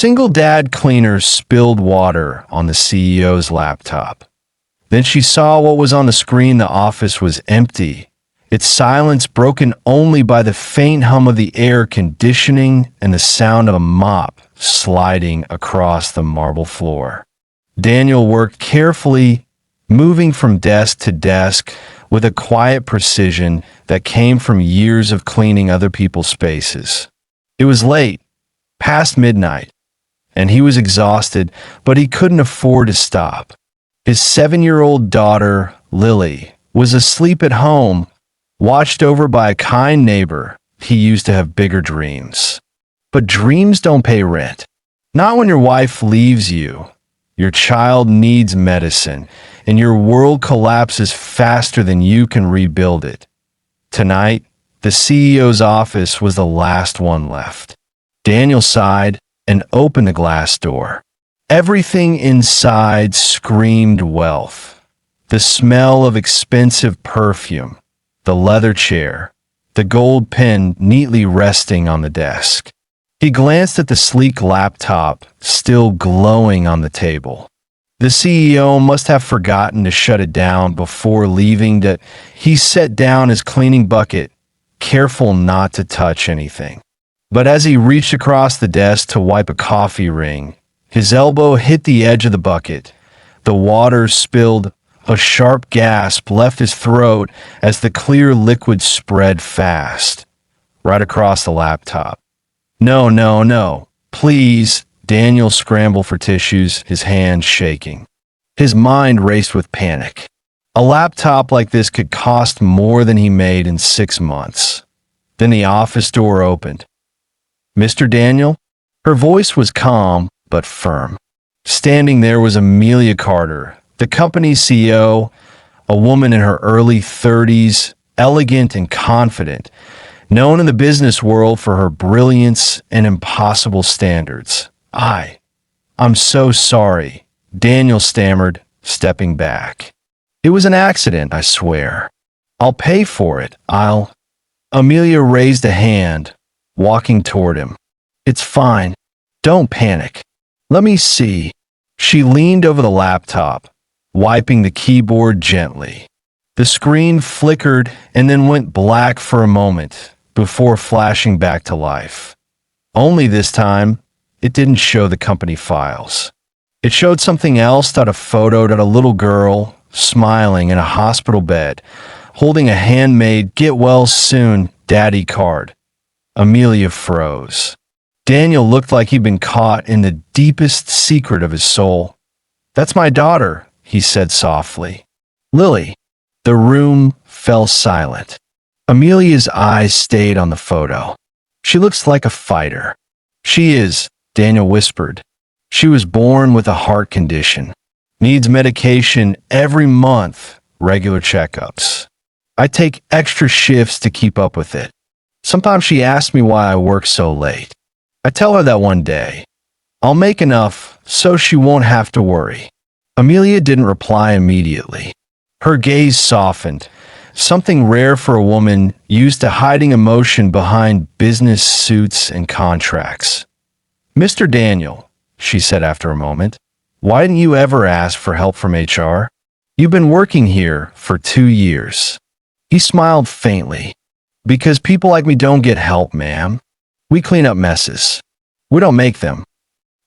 single dad cleaner spilled water on the CEO's laptop. Then she saw what was on the screen. The office was empty, its silence broken only by the faint hum of the air conditioning and the sound of a mop sliding across the marble floor. Daniel worked carefully, moving from desk to desk with a quiet precision that came from years of cleaning other people's spaces. It was late, past midnight, and he was exhausted, but he couldn't afford to stop. His 7-year-old daughter, Lily, was asleep at home, watched over by a kind neighbor. He used to have bigger dreams. But dreams don't pay rent. Not when your wife leaves you. Your child needs medicine, and your world collapses faster than you can rebuild it. Tonight, the CEO's office was the last one left. Daniel sighed and opened the glass door. Everything inside screamed wealth. The smell of expensive perfume, the leather chair, the gold pen neatly resting on the desk. He glanced at the sleek laptop, still glowing on the table. The CEO must have forgotten to shut it down before leaving. He set down his cleaning bucket, careful not to touch anything. But as he reached across the desk to wipe a coffee ring, his elbow hit the edge of the bucket. The water spilled. A sharp gasp left his throat as the clear liquid spread fast, right across the laptop. No, no, no. Please. Daniel scrambled for tissues, his hands shaking. His mind raced with panic. A laptop like this could cost more than he made in 6 months. Then the office door opened. Mr. Daniel? Her voice was calm but firm. Standing there was Amelia Carter, the company's CEO, a woman in her early 30s, elegant and confident, known in the business world for her brilliance and impossible standards. I'm so sorry, Daniel stammered, stepping back. It was an accident, I swear. I'll pay for it. Amelia raised a hand, walking toward him. It's fine. Don't panic. Let me see. She leaned over the laptop, wiping the keyboard gently. The screen flickered and then went black for a moment before flashing back to life. Only this time, it didn't show the company files. It showed something else, a photo of a little girl smiling in a hospital bed, holding a handmade "Get well soon, Daddy" card. Amelia froze. Daniel looked like he'd been caught in the deepest secret of his soul. That's my daughter, he said softly. Lily. The room fell silent. Amelia's eyes stayed on the photo. She looks like a fighter. She is, Daniel whispered. She was born with a heart condition. Needs medication every month, regular checkups. I take extra shifts to keep up with it. Sometimes she asks me why I work so late. I tell her that one day. I'll make enough so she won't have to worry. Amelia didn't reply immediately. Her gaze softened, something rare for a woman used to hiding emotion behind business suits and contracts. Mr. Daniel, she said after a moment, why didn't you ever ask for help from HR? You've been working here for 2 years. He smiled faintly. Because people like me don't get help, ma'am. We clean up messes. We don't make them.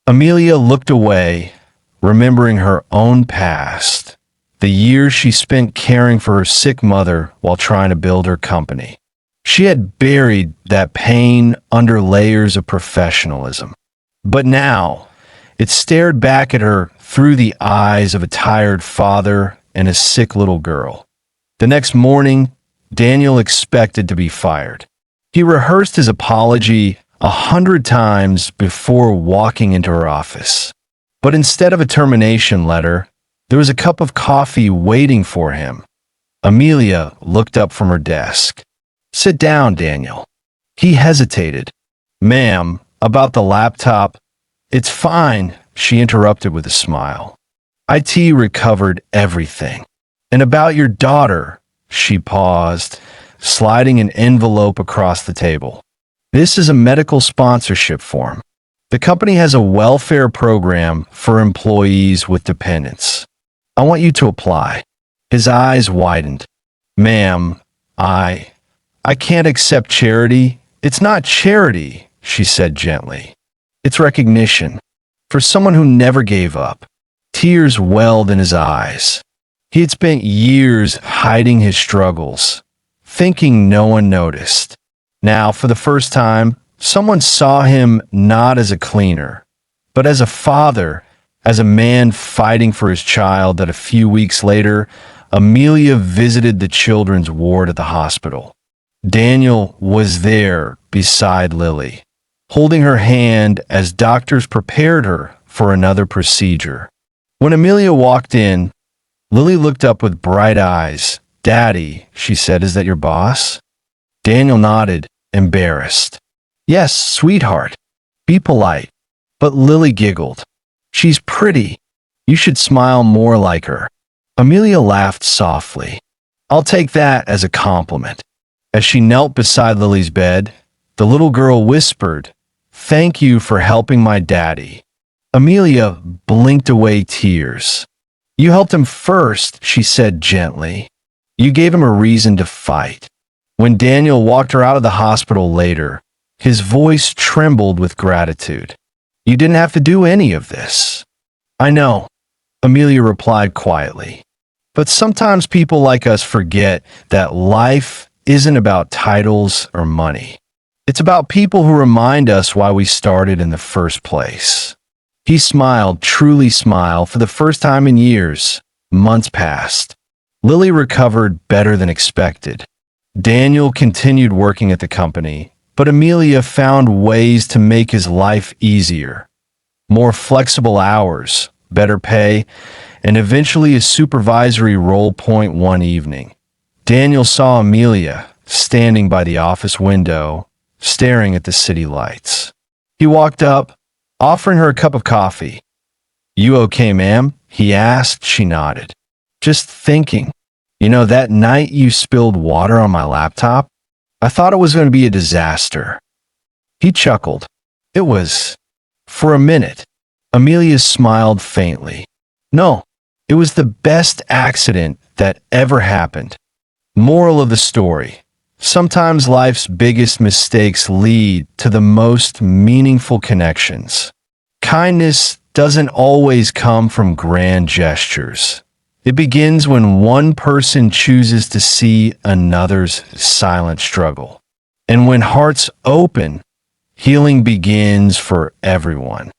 Amelia looked away, remembering her own past, the years she spent caring for her sick mother while trying to build her company. She had buried that pain under layers of professionalism. But now, it stared back at her through the eyes of a tired father and a sick little girl. The next morning, Daniel expected to be fired. He rehearsed his apology 100 times before walking into her office. But instead of a termination letter, there was a cup of coffee waiting for him. Amelia looked up from her desk. Sit down, Daniel. He hesitated. Ma'am, about the laptop. It's fine, she interrupted with a smile. IT recovered everything. And about your daughter, she paused, sliding an envelope across the table. This is a medical sponsorship form. The company has a welfare program for employees with dependents. I want you to apply." His eyes widened. "Ma'am, I can't accept charity. It's not charity," she said gently. "It's recognition. For someone who never gave up." Tears welled in his eyes. He had spent years hiding his struggles, thinking no one noticed. Now, for the first time, someone saw him not as a cleaner, but as a father, as a man fighting for his child. That a few weeks later, Amelia visited the children's ward at the hospital. Daniel was there beside Lily, holding her hand as doctors prepared her for another procedure. When Amelia walked in, Lily looked up with bright eyes. "Daddy," she said, "is that your boss?" Daniel nodded, embarrassed. "Yes, sweetheart. Be polite." But Lily giggled. "She's pretty. You should smile more like her." Amelia laughed softly. "I'll take that as a compliment." As she knelt beside Lily's bed, the little girl whispered, "Thank you for helping my daddy." Amelia blinked away tears. "You helped him first," she said gently. "You gave him a reason to fight." When Daniel walked her out of the hospital later, his voice trembled with gratitude. "You didn't have to do any of this." "I know," Amelia replied quietly. "But sometimes people like us forget that life isn't about titles or money. It's about people who remind us why we started in the first place." He smiled, truly smiled, for the first time in years. Months passed. Lily recovered better than expected. Daniel continued working at the company, but Amelia found ways to make his life easier. More flexible hours, better pay, and eventually a supervisory role. One evening, Daniel saw Amelia standing by the office window, staring at the city lights. He walked up, offering her a cup of coffee. "You okay, ma'am?" he asked. She nodded. "Just thinking. You know, that night you spilled water on my laptop? I thought it was going to be a disaster." He chuckled. "It was." For a minute, Amelia smiled faintly. "No, it was the best accident that ever happened." Moral of the story: sometimes life's biggest mistakes lead to the most meaningful connections. Kindness doesn't always come from grand gestures. It begins when one person chooses to see another's silent struggle. And when hearts open, healing begins for everyone.